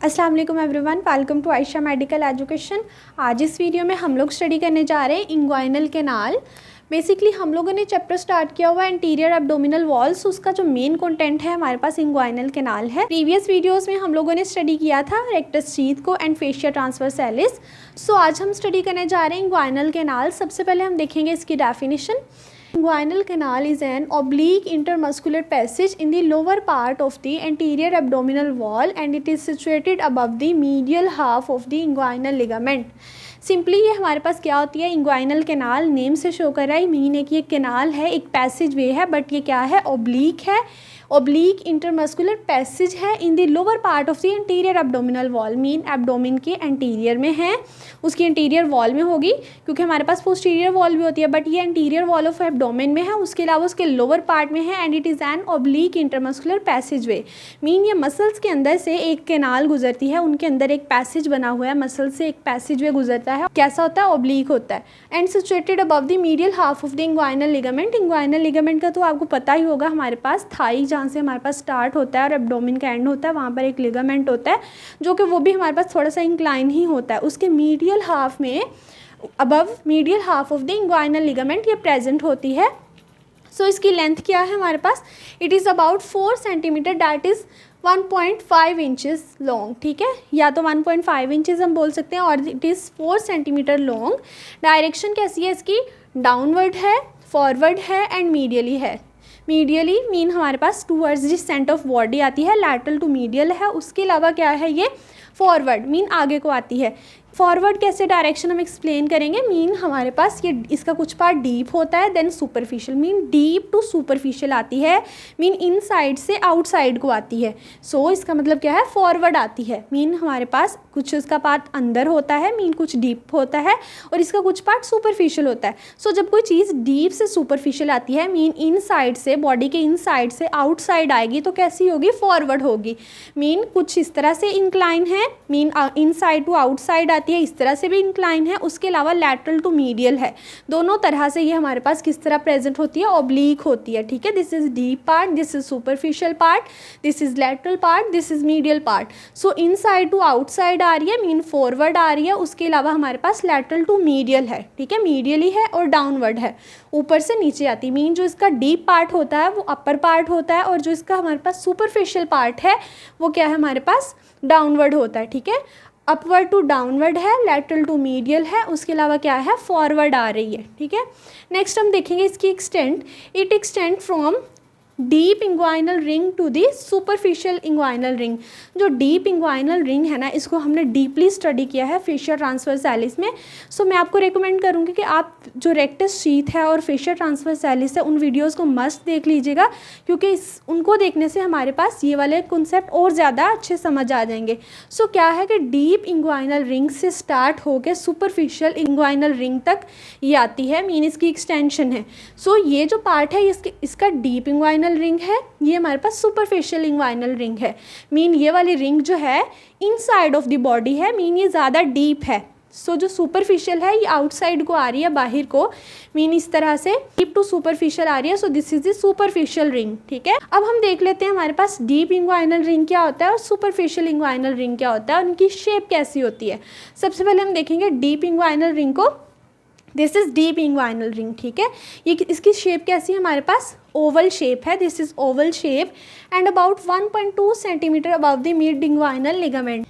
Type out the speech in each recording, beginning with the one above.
अस्सलाम वालेकुम everyone, welcome to Ayesha medical education. आज इस वीडियो में हम लोग स्टडी करने जा रहे हैं इंग्वाइनल कैनाल। बेसिकली हम लोगों ने चैप्टर स्टार्ट किया हुआ है एंटीरियर एब्डोमिनल वॉल्स। उसका जो मेन कंटेंट है हमारे पास इंग्वाइनल कैनाल है। प्रीवियस वीडियोस में हम लोगों ने स्टडी किया था रेक्टस शीथ को एंड फेशिया ट्रांसवर्सैलिस। सो आज हम स्टडी करने जा रहे हैं इंग्वाइनल कैनाल। सबसे पहले हम देखेंगे इसकी definition. Inguinal canal is an oblique intermuscular passage in the lower part of the anterior abdominal wall and it is situated above the medial half of the inguinal ligament. Simply ये हमारे पास क्या होती है, इंग्वाइनल कैनाल नेम से show कर रहा है, mean है कि ये कैनाल है, एक पैसेज वे है, बट ये क्या है, ओब्लीक है, ओब्लीक इंटरमस्कुलर पैसेज है in the lower part of the anterior abdominal wall. Mean abdomen के एंटीरियर में है, उसकी एंटीरियर वॉल में होगी, क्योंकि हमारे पास पोस्टीरियर वॉल भी होती है, बट ये एंटीरियर वॉल ऑफ एब्डोमिन में है, उसके अलावा उसके लोअर पार्ट में है and it is an oblique intermuscular passageway. Mean ये मसल्स के अंदर से एक कैनाल गुजरती है, उनके अंदर एक पैसेज बना हुआ है, मसल से एक पैसेज वे गुजरता है, कैसा होता है, ओब्लीक होता है and situated above the medial half of the inguinal ligament. Inguinal ligament का तो आपको पता ही होगा, हमारे पास थाई जहाँ से हमारे पास स्टार्ट होता है और एब्डोमिन का एंड होता है, वहाँ पर एक लिगामेंट होता है जो कि वो भी हमारे पास थोड़ा सा इंक्लाइन ही होता है। उसके मीडियल हाफ में above medial half of the inguinal ligament ये प्रेजेंट होती है। सो इसकी लेंथ क्या है हमारे पास, it is about 4 centimetre, that is 1.5 inches long. ठीक है, या तो 1.5 इंचज़ हम बोल सकते हैं और it is 4 centimetre long. Direction कैसी है इसकी, डाउनवर्ड है, फॉरवर्ड है एंड मीडियली है। मीडियली मीन हमारे पास टूवर्ड्स डिसेंट ऑफ बॉडी आती है, लैटरल टू मीडियल है। उसके अलावा क्या है, ये फॉरवर्ड मीन आगे को आती है। फॉरवर्ड कैसे डायरेक्शन हम एक्सप्लेन करेंगे। मीन हमारे पास ये इसका कुछ पार्ट डीप होता है, then superficial, mean deep to superficial आती है, मीन इनसाइड से आउटसाइड को आती है। सो इसका मतलब क्या है, फॉरवर्ड आती है, मीन हमारे पास कुछ इसका पार्ट अंदर होता है, मीन कुछ डीप होता है और इसका कुछ पार्ट सुपरफिशियल होता है। सो जब कोई चीज़ डीप से सुपरफिशियल आती है, मीन इनसाइड से, बॉडी के इनसाइड से आउटसाइड आएगी, तो कैसी होगी, फॉरवर्ड होगी। मीन कुछ इस तरह से इंक्लाइन है, मीन इनसाइड टू आउटसाइड आती है, इस तरह से भी इंक्लाइन है, उसके अलावा लैटरल टू मीडियल है। दोनों तरह से ये हमारे पास किस तरह प्रेजेंट होती है, ऑब्लीक होती है। ठीक है, this is deep part, this is superficial part, this is lateral part, this is medial part. So inside to outside आ रही है, मीन फॉरवर्ड आ रही है, उसके अलावा हमारे पास लैटरल टू मीडियल है। ठीक है, मीडियली है और डाउनवर्ड है, ऊपर से नीचे आती है। मीन जो इसका डीप पार्ट होता है वो अपर पार्ट होता है और जो इसका हमारे पास सुपरफिशियल पार्ट है वो क्या है, हमारे पास डाउनवर्ड होता है। ठीक है, अपवर्ड टू डाउनवर्ड है, लैटरल टू मीडियल है, उसके अलावा क्या है, फॉरवर्ड आ रही है। ठीक है, नेक्स्ट हम देखेंगे इसकी extent. It extend from deep inguinal ring to the superficial inguinal ring. जो डीप इंग्वाइनल रिंग है ना, इसको हमने डीपली स्टडी किया है फेशिया ट्रांसवर्सैलिस में। सो मैं आपको रेकमेंड करूँगी कि आप जो रेक्टस शीथ है और फेशिया ट्रांसवर्सैलिस है उन वीडियोस को मस्ट देख लीजिएगा, क्योंकि उनको देखने से हमारे पास ये वाले कॉन्सेप्ट और ज़्यादा अच्छे समझ आ जाएंगे। सो क्या है कि डीप इंग्वाइनल रिंग से स्टार्ट होकर सुपरफिशियल इंग्वाइनल रिंग तक ये आती है, मीन इसकी एक्सटेंशन है। सो ये जो पार्ट है इसका डीप इंग्वाइनल रिंग है, ये हमारे पास सुपरफिशियल इंग्वाइनल रिंग है। मीन ये वाली रिंग जो है इनसाइड ऑफ द बॉडी है, मीन ये ज़्यादा डीप है। सो जो सुपरफिशियल है ये आउटसाइड को आ रही है, बाहर को, मीन इस तरह से डीप टू सुपरफिशियल आ रही है। So this is the superficial ring. ठीक है, अब हम देख लेते हैं हमारे पास डीप इंग्वाइनल रिंग क्या होता है और सुपरफिशियल इंग्वाइनल रिंग क्या होता है, उनकी शेप कैसी होती है। सबसे पहले हम देखेंगे डीप इंग्वाइनल रिंग को। This is deep inguinal ring. ठीक है, ये इसकी शेप कैसी है, हमारे पास ओवल शेप है, this is Oval shape and about 1.2 centimetre above the mid inguinal ligament.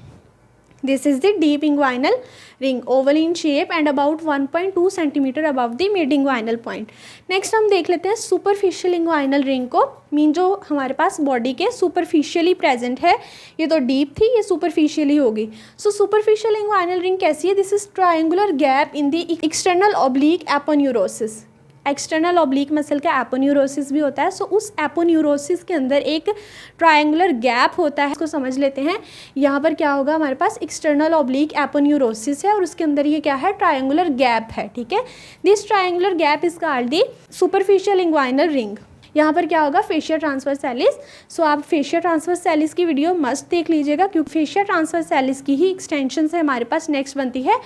This is the deep inguinal ring, oval in shape and about 1.2 centimeter above the mid inguinal point. Next हम देख लेते हैं superficial inguinal ring को। Mean जो हमारे पास body के superficially present है, ये तो डीप थी, ये सुपरफिशियली होगी। सो सुपरफिशियल इंग्वाइनल रिंग कैसी है, this is triangular gap in the external oblique aponeurosis. External oblique muscle का एपोन्यूरोसिस भी होता है। सो उस एपोन्यूरोसिस के अंदर एक ट्रायंगुलर गैप होता है, इसको समझ लेते हैं। यहाँ पर क्या होगा, हमारे पास एक्सटर्नल ऑब्लिक एपोन्यूरोसिस है और उसके अंदर ये क्या है, ट्रायंगुलर गैप है। ठीक है, this triangular gap is called the superficial inguinal ring. यहाँ पर क्या होगा, फेशिया ट्रांसवर्सैलिस। सो आप फेशिया ट्रांसवर्सैलिस की वीडियो मस्ट देख लीजिएगा, क्योंकि फेशिया ट्रांसवर्सैलिस की ही एक्सटेंशन से हमारे पास नेक्स्ट बनती है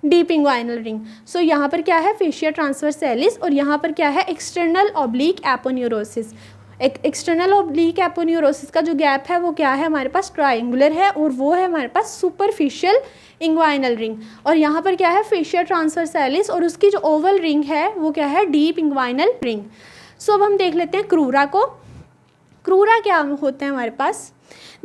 डीप इंग्वाइनल रिंग। सो यहाँ पर क्या है, फेशिया ट्रांसवर्सैलिस और यहाँ पर क्या है, external oblique aponeurosis. External oblique aponeurosis का जो गैप है वो क्या है हमारे पास, ट्रायंगुलर है, और वो है हमारे पास सुपरफिशियल इंग्वाइनल रिंग। और यहाँ पर क्या है, फेशिया ट्रांसवर्सैलिस, और उसकी जो ओवल रिंग है वो क्या है, डीप इंग्वाइनल रिंग। सो अब हम देख लेते हैं क्रूरा को। क्रूरा क्या होते हैं हमारे पास,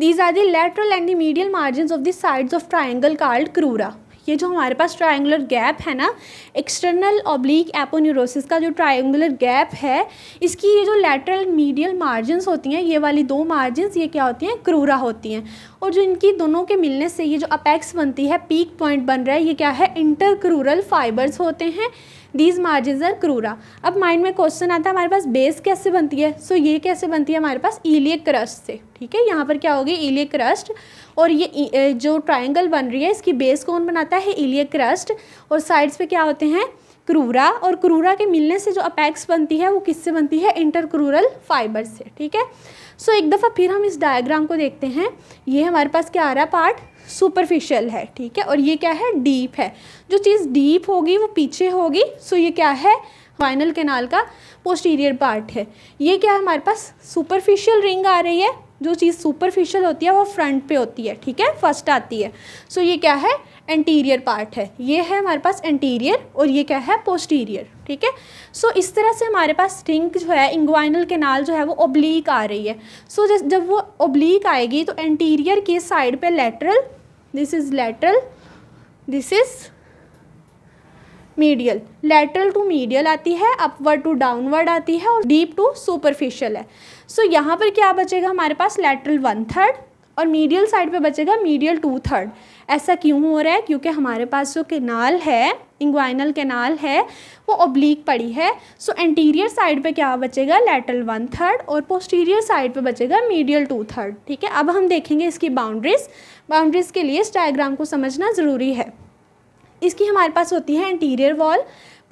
these are the lateral and the medial margin of the sides of triangle called crura. ये जो हमारे पास ट्रायंगुलर गैप है ना, एक्सटर्नल ऑब्लिक एपोन्यूरोसिस का जो ट्रायंगुलर गैप है, इसकी ये जो लैटरल मीडियल मार्जिन्स होती हैं, ये वाली दो मार्जिन्स, ये क्या होती हैं, क्रूरा होती हैं। और जो इनकी दोनों के मिलने से ये जो अपेक्स बनती है, पीक पॉइंट बन रहा है, ये क्या है, इंटरक्रूरल फाइबर्स होते हैं। दीज मार्जिन्स आर क्रूरा। अब माइंड में क्वेश्चन आता है हमारे पास बेस कैसे बनती है, सो ये कैसे बनती है हमारे पास, इलियक क्रस्ट से। ठीक है, यहाँ पर क्या होगी, इलियक क्रस्ट, और ये जो ट्रायंगल बन रही है इसकी बेस कौन बनाता है, इलियक क्रस्ट, और साइड्स पे क्या होते हैं, क्रूरा, और क्रूरा के मिलने से जो अपेक्स बनती है वो किससे बनती है, इंटरक्रूरल फाइबर से। ठीक है, सो एक दफ़ा फिर हम इस डायग्राम को देखते हैं। ये हमारे पास क्या आ रहा है, पार्ट सुपरफिशियल है। ठीक है, और ये क्या है, डीप है। जो चीज़ डीप होगी वो पीछे होगी, सो ये क्या है, फाइनल कैनाल का पोस्टीरियर पार्ट है। ये क्या है, हमारे पास सुपरफिशियल रिंग आ रही है। जो चीज़ सुपरफिशियल होती है वो फ्रंट पे होती है। ठीक है, फर्स्ट आती है। सो ये क्या है, एंटीरियर पार्ट है। ये है हमारे पास एंटीरियर, और ये क्या है, पोस्टीरियर। ठीक है, सो इस तरह से हमारे पास रिंग जो है, इंग्वाइनल कैनाल जो है वो ओब्लीक आ रही है। सो जब वो ओब्लीक आएगी तो एंटीरियर की साइड पे lateral, this is lateral, this is medial, lateral to medial आती है, अपवर्ड टू डाउनवर्ड आती है, और डीप टू सुपरफिशियल है। सो यहाँ पर क्या बचेगा हमारे पास, लैटरल 1/3, और मीडियल साइड पे बचेगा मीडियल 2/3। ऐसा क्यों हो रहा है, क्योंकि हमारे पास जो कैनाल है, इंग्वाइनल कैनाल है, वो ओब्लीक पड़ी है। सो एंटीरियर साइड पे क्या बचेगा, लैटरल 1/3, और पोस्टीरियर साइड पे बचेगा मीडियल 2/3। ठीक है, अब हम देखेंगे इसकी बाउंड्रीज के लिए इस डायग्राम को समझना ज़रूरी है। इसकी हमारे पास होती है anterior wall,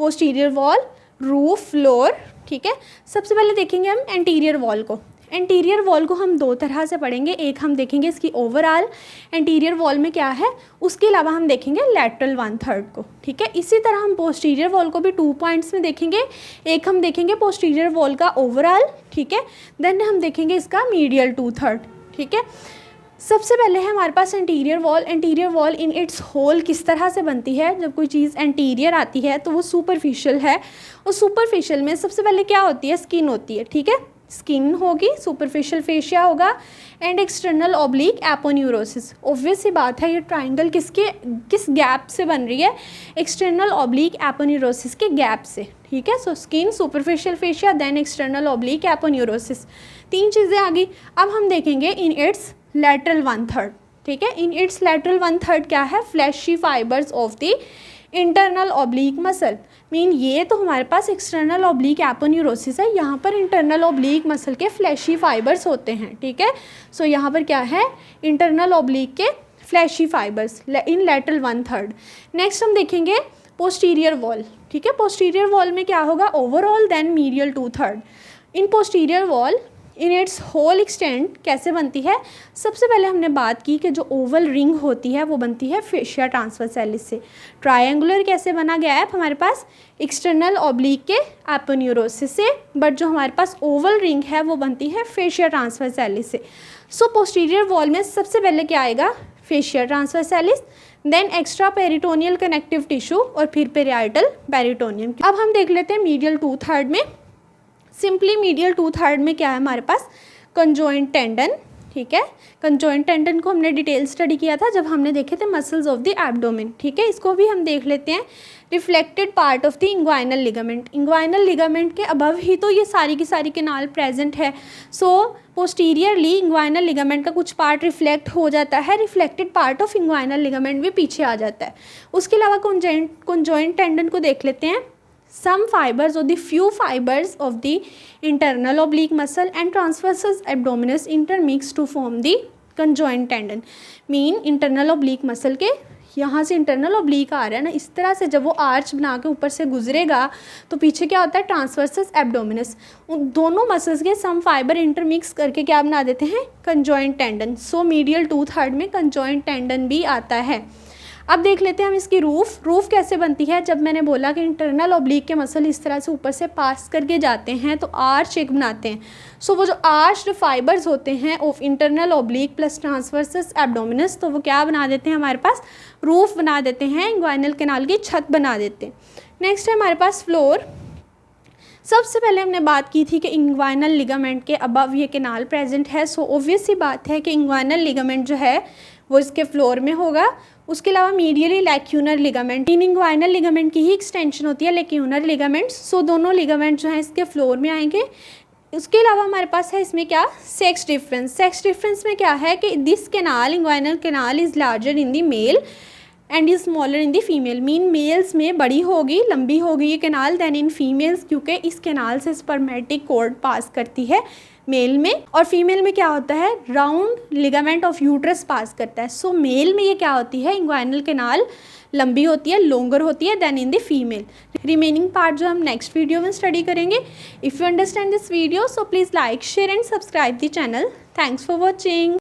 posterior wall, roof, floor. ठीक है, सबसे पहले देखेंगे हम एंटीरियर वॉल को। एंटीरियर वॉल को हम दो तरह से पढ़ेंगे। एक हम देखेंगे इसकी ओवरऑल एंटीरियर वॉल में क्या है, उसके अलावा हम देखेंगे लैटरल 1/3 को। ठीक है, इसी तरह हम पोस्टीरियर वॉल को भी 2 पॉइंट्स में देखेंगे। एक हम देखेंगे पोस्टीरियर वॉल का ओवरऑल, ठीक है, देन हम देखेंगे इसका मीडियल 2/3। ठीक है, सबसे पहले है हमारे पास anterior wall. Anterior wall in its whole किस तरह से बनती है, जब कोई चीज़ एंटीरियर आती है तो वो सुपरफिशियल है, और सुपरफिशियल में सबसे पहले क्या होती है, स्किन होती है। ठीक है, स्किन होगी, सुपरफिशियल फेशिया होगा, and external oblique aponeurosis. Obvious सी बात है, ये ट्राइंगल किस गैप से बन रही है, एक्सटर्नल ऑब्लिक एपोन्यूरोसिस के गैप से। ठीक है, so skin, superficial fascia, then external oblique aponeurosis, 3 चीज़ें आ गई। अब हम देखेंगे इन इट्स लैटरल 1/3। ठीक है, इन इट्स लैटरल 1/3 क्या है, fleshy fibres of the internal oblique muscle. Mean ये तो हमारे पास एक्सटर्नल ऑब्लिक एपोन्यूरोसिस है, यहाँ पर इंटरनल ऑब्लिक मसल के फ्लैशी फाइबर्स होते हैं। ठीक है, सो यहाँ पर क्या है, इंटरनल ऑब्लिक के फ्लैशी फाइबर्स इन लैटरल 1/3। नेक्स्ट हम देखेंगे पोस्टीरियर वॉल। ठीक है, पोस्टीरियर वॉल में क्या होगा, overall, then medial 2/3। In posterior wall in its whole extent कैसे बनती है, सबसे पहले हमने बात की कि जो ओवल रिंग होती है वो बनती है फेशिया ट्रांसवर्सैलिस से। ट्रायंगुलर कैसे बना गैप हमारे पास, एक्सटर्नल ऑब्लिक के एपोन्यूरोसिस से, बट जो हमारे पास ओवल रिंग है वो बनती है फेशिया ट्रांसवर्सैलिस से। सो पोस्टीरियर वॉल में सबसे पहले क्या आएगा, fascia transversalis, then extra peritoneal connective tissue, और फिर पेरियाइटल पेरिटोनियम। अब हम देख लेते हैं मीडियल 2/3 में। सिंपली मीडियल 2/3 में क्या है हमारे पास, कंजॉइंट टेंडन। ठीक है, कंजॉइंट टेंडन को हमने डिटेल स्टडी किया था जब हमने देखे थे मसल्स ऑफ द एब्डोमेन। ठीक है, इसको भी हम देख लेते हैं। Reflected part of the inguinal ligament, inguinal ligament के अबव ही तो ये सारी की सारी कैनाल प्रेजेंट है। सो पोस्टीरियरली इंग्वाइनल लिगामेंट का कुछ पार्ट रिफ्लेक्ट हो जाता है, reflected part of inguinal ligament भी पीछे आ जाता है। उसके अलावा कंजॉइंट टेंडन को देख लेते हैं। Some fibers or the few fibers of the internal oblique muscle and transversus abdominis intermix to form the conjoint tendon. Mean internal oblique muscle के यहाँ से इंटरनल ऑब्लिक आ रहा है ना, इस तरह से जब वो आर्च बना के ऊपर से गुजरेगा तो पीछे क्या होता है, ट्रांसवर्सस एब्डोमिनस। उन दोनों मसल्स के सम फाइबर इंटरमिक्स करके क्या बना देते हैं, कंजॉइंट टेंडन। सो मीडियल 2/3 में कंजॉइंट टेंडन भी आता है। अब देख लेते हैं हम इसकी रूफ कैसे बनती है। जब मैंने बोला कि इंटरनल ऑब्लिक के मसल इस तरह से ऊपर से पास करके जाते हैं तो आर्च एक बनाते हैं। सो वो जो आर्च्ड फाइबर्स होते हैं of internal oblique plus transversus abdominis, तो वो क्या बना देते हैं, हमारे पास रूफ बना देते हैं, इंग्वाइनल कैनाल की छत बना देते हैं। नेक्स्ट है हमारे पास फ्लोर। सबसे पहले हमने बात की थी कि इंग्वाइनल लिगामेंट के अबव ये कैनाल प्रेजेंट है। सो ऑब्वियस सी बात है कि इंग्वाइनल लिगामेंट जो है वो इसके फ्लोर में होगा। उसके अलावा मीडियली लैक्यूनर लिगामेंट, इन इंग्वाइनल लिगामेंट की ही एक्सटेंशन होती है लैक्यूनर लिगामेंट्स। सो दोनों लिगामेंट जो हैं इसके फ्लोर में आएंगे। उसके अलावा हमारे पास है इसमें क्या, सेक्स डिफरेंस। सेक्स डिफरेंस में क्या है कि this canal, inguinal canal is larger in the male and is smaller in the female. Mean males में बड़ी होगी, लंबी होगी ये कैनाल देन इन फीमेल्स, क्योंकि इस कैनाल से स्पर्मेटिक कॉर्ड पास करती है मेल में, और फीमेल में क्या होता है, राउंड लिगामेंट ऑफ यूट्रस पास करता है। सो मेल में ये क्या होती है, इंग्वाइनल कैनाल लंबी होती है, लॉन्गर होती है than in the female. Remaining part जो हम नेक्स्ट वीडियो में स्टडी करेंगे। If you understand this video so please like, share and subscribe the channel. Thanks for watching.